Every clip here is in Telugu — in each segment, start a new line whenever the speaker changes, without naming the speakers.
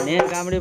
నేను కామెడీ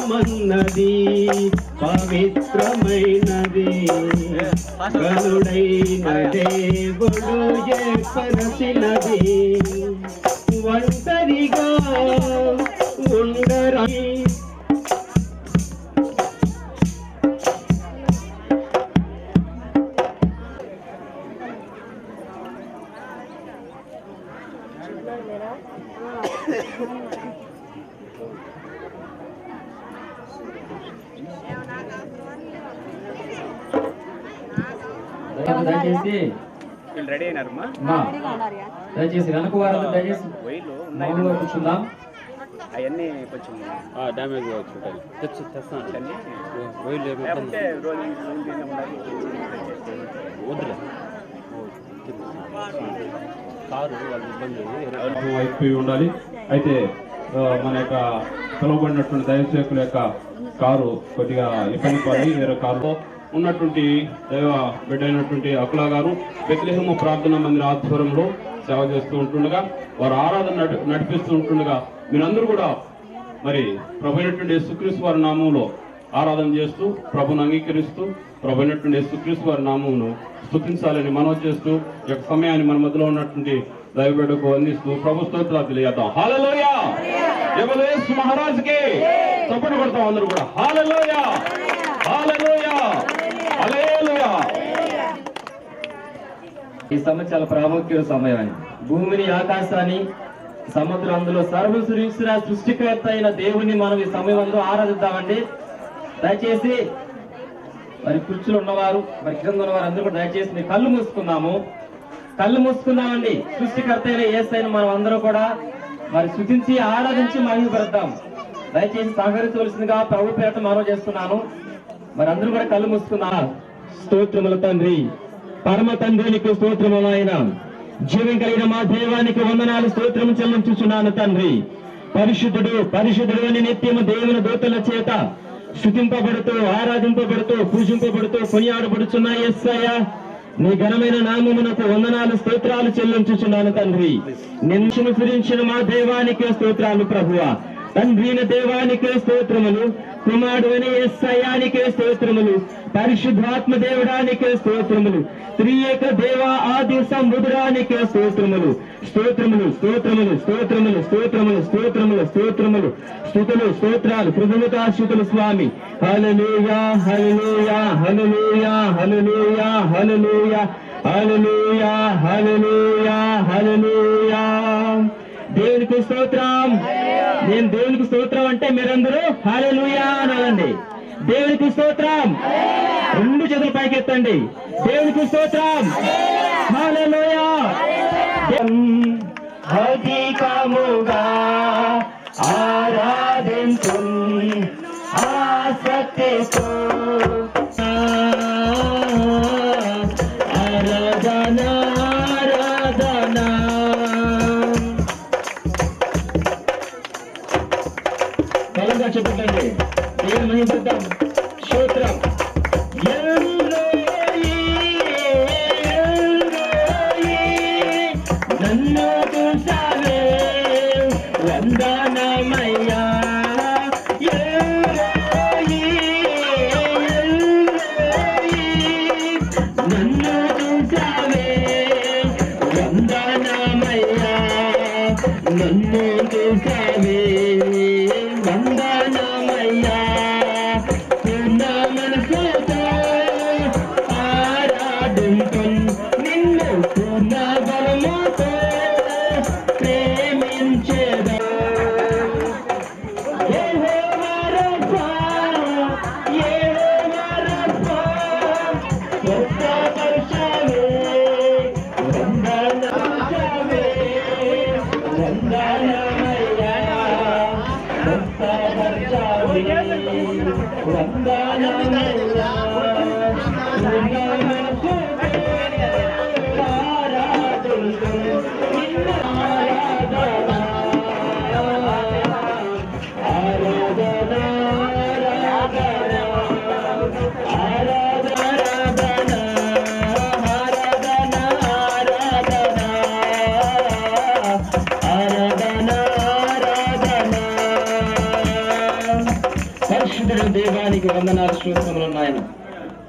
పవిత్రమైనది పవిత్రమైనది గరుడైన దేవుడు ఏర్పరచినది ఒంటరిగా ఉండరా
దయచేసి
రెడీ అయినారమ్మా?
దయచేసి వెనక వారంతా దయచేసి మామూలుగా కూర్చుందాం.
అవన్నీ కొంచెం డ్యామేజ్ తెస్తాను.
అయిపోయి ఉండాలి. అయితే మన యొక్క పిలువబడినటువంటి దైవసేవకుల యొక్క కారు కొద్దిగా ఇబ్బంది పడి వేరే కారులో ఉన్నటువంటి దైవ బిడ్డ అయినటువంటి అకులా గారు బెత్లెహేము ప్రార్థనా మందిర ఆధ్వర్యంలో సేవ చేస్తూ ఉంటుండగా, వారు ఆరాధన నడిపిస్తూ ఉంటుండగా మీరందరూ కూడా మరి ప్రభు అయినటువంటి యేసుక్రీస్తు వారి నామంలో ఆరాధన చేస్తూ ప్రభుని అంగీకరిస్తూ ప్రభు అయినటువంటి యేసుక్రీస్తు వారి నామమును స్తుతించాలని మనవి చేస్తూ ఈ యొక్క సమయాన్ని మన మధ్యలో ఉన్నటువంటి దైవ బిడ్డకు అందిస్తూ ప్రభు స్తోత్రాలు తెలియజేద్దాం. హల్లెలూయా! యేసు మహారాజుకి చప్పట్లు కొడతాం అందరూ కూడా. హల్లెలూయా! హల్లెలూయా! హల్లెలూయా!
ఈ సమయం చాలా ప్రాముఖ్యమైన సమయం. భూమిని, ఆకాశాన్ని, సముద్రం, అందులో సర్వసృష్టిన సృష్టికర్త అయిన దేవుని మనం ఈ సమయం అందరూ ఆరాధిద్దామండి. దయచేసి మరి కుర్చీలు ఉన్నవారు, మరి కింద ఉన్నవారు అందరూ కూడా దయచేసి మీరు కళ్ళు మూసుకుందామండి. సృష్టికర్త అయిన యేసయ్యను మనం అందరూ కూడా మరి స్తుతించి ఆరాధించి మహిమపడతాం. దయచేసి సహకరించవలసిందిగా ప్రభు పేరట మనవి చేస్తున్నాను. మరి అందరూ కూడా కళ్ళు మూసుకుందాం. స్తోత్రముల తండ్రి, పరమ తండ్రికి స్తోత్రములు. ఆయన జీవం కలిగిన మా దేవానికి వందనాలు, స్తోత్రము చెల్లించుచున్నాను తండ్రి. పరిశుద్ధుడు పరిశుద్ధుడు అని నిత్యము దేవుని దూతల చేత స్తుతింపబడుతూ, ఆరాధింపబడుతూ, పూజింపబడుతూ, కొనియాడబడుచున్న యేసయ్య నీ ఘనమైన నామమునకు వందనాలు, స్తోత్రాలు చెల్లించుచున్నాను తండ్రి. నిన్ను ఫిరించిన మా దేవానికే స్తోత్రాలు ప్రభువా. తండ్రిన దేవానికే స్తోత్రములు, కుమారుడు అని యేసయ్యానికే స్తోత్రములు, పరిశుద్ధాత్మ దేవుడానికే స్తోత్రములు, త్రియేక దేవ ఆది సంబుధుడానికే స్తోత్రములు, స్తోత్రములు స్తోత్రములు స్తోత్రములు స్తోత్రములు స్తోత్రములు స్తోత్రములు స్తుతులు స్తోత్రాలు కృతజ్ఞతాస్తుతులు స్వామి. హల్లెలూయా హల్లెలూయా హల్లెలూయా హల్లెలూయా హల్లెలూయా హల్లెలూయా హల్లెలూయా హల్లెలూయా. దేవునికి స్తోత్రం. నేను దేవునికి స్తోత్రం అంటే మీరందరూ హల్లెలూయా అనాలండి. దేవునికి స్తోత్రం. రెండు చేతులు పైకెత్తండి. దేవునికి స్తోత్రం. హల్లెలూయా. అధికముగా ఆరాధించు ఆసక్తితో ఆరాధన ఆరాధన. బలంగా చెప్పండి. దేవుని మహిమిద్దాం. స్తోత్రం. నన్ను చూసావే వందనమయ్యా. నన్ను చూసావే వందనమయ్యా. నన్ను చూసావే వందనమయ్యా. పూర్ణ మనసుతో ఆరాధించు నిన్ను, పూర్ణ బలముతో ప్రేమించేదా. యెహోవా రబ్బా, యెహోవా రబ్బా, స్వస్థపరచావే వందనమయ్యా. వందనమయ్యా, స్వస్థపరచావే వందనమయ్యా. పరిశుద్ధుడు దేవానికి వందనాలు, స్తోత్రములు నాయన.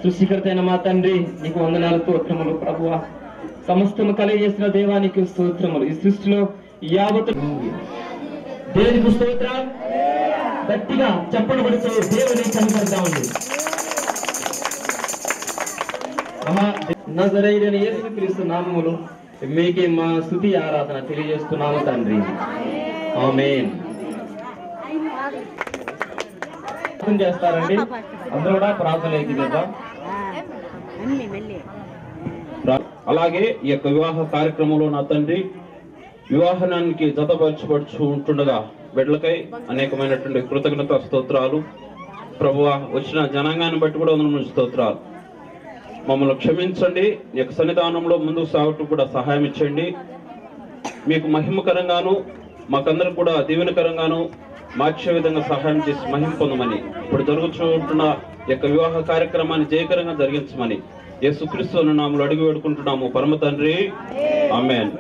సృష్టికర్త అయిన మా తండ్రి నీకు వందనాలు, స్తోత్రములు ప్రభువా. సమస్తము కలిగజేసిన దేవానికి స్తోత్రములు. ఈ సృష్టిలో యావత్ దేవునికి స్తోత్రం. గట్టిగా చప్పట్లు కొడుతూ దేవుని కనపడతామండి. నజరేయుడైన యేసుక్రీస్తు నామములో మీకే మా స్తుతి ఆరాధన తెలియజేస్తున్నాము తండ్రి. ఆమేన్. చేస్తారండి అందరూ కూడా ప్రార్థన చేద్దాం.
అలాగే ఈ యొక్క వివాహ కార్యక్రమంలో నా తండ్రి వివాహానికి జతపరచబడుచు ఉంటుండగా బిడ్డలకై అనేకమైనటువంటి కృతజ్ఞత స్తోత్రాలు ప్రభువా. వచ్చిన జనాంగాన్ని బట్టి కూడా వందనములు స్తోత్రాలు. మమ్మల్ని క్షమించండి. ఈ యొక్క సన్నిధానంలో ముందుకు సాగటం కూడా సహాయం ఇచ్చండి. మీకు మహిమకరంగాను మాకందరికి కూడా దీవెనకరంగాను మార్చే విధంగా సహాయం చేసి మహిమ పొందమని, ఇప్పుడు జరుగుతుంటున్న ఈ యొక్క వివాహ కార్యక్రమాన్ని జయకరంగా జరిగించమని యేసుక్రీస్తు నామములో అడిగి వేడుకుంటున్నాము పరమ తండ్రి. ఆమేన్.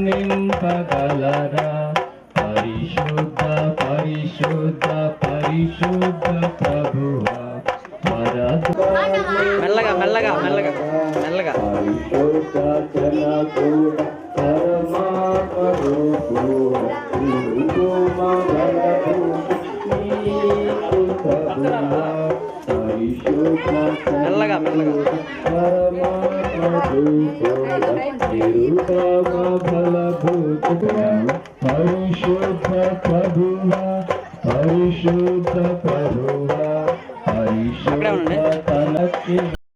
నింపగలరా పరిశుద్ధ పరిశుద్ధ పరిశుద్ధ ప్రభువా.
మెల్లగా మెల్లగా మెల్లగా మెల్లగా
పరిశుద్ధ జనకూడ పరమాత్మరూపుడ
మెల్లగా మెల్లగా
పరిశుద్ధ ప్రభువా పరిశుద్ధ ప్రభువా పరిశుద్ధ తనకి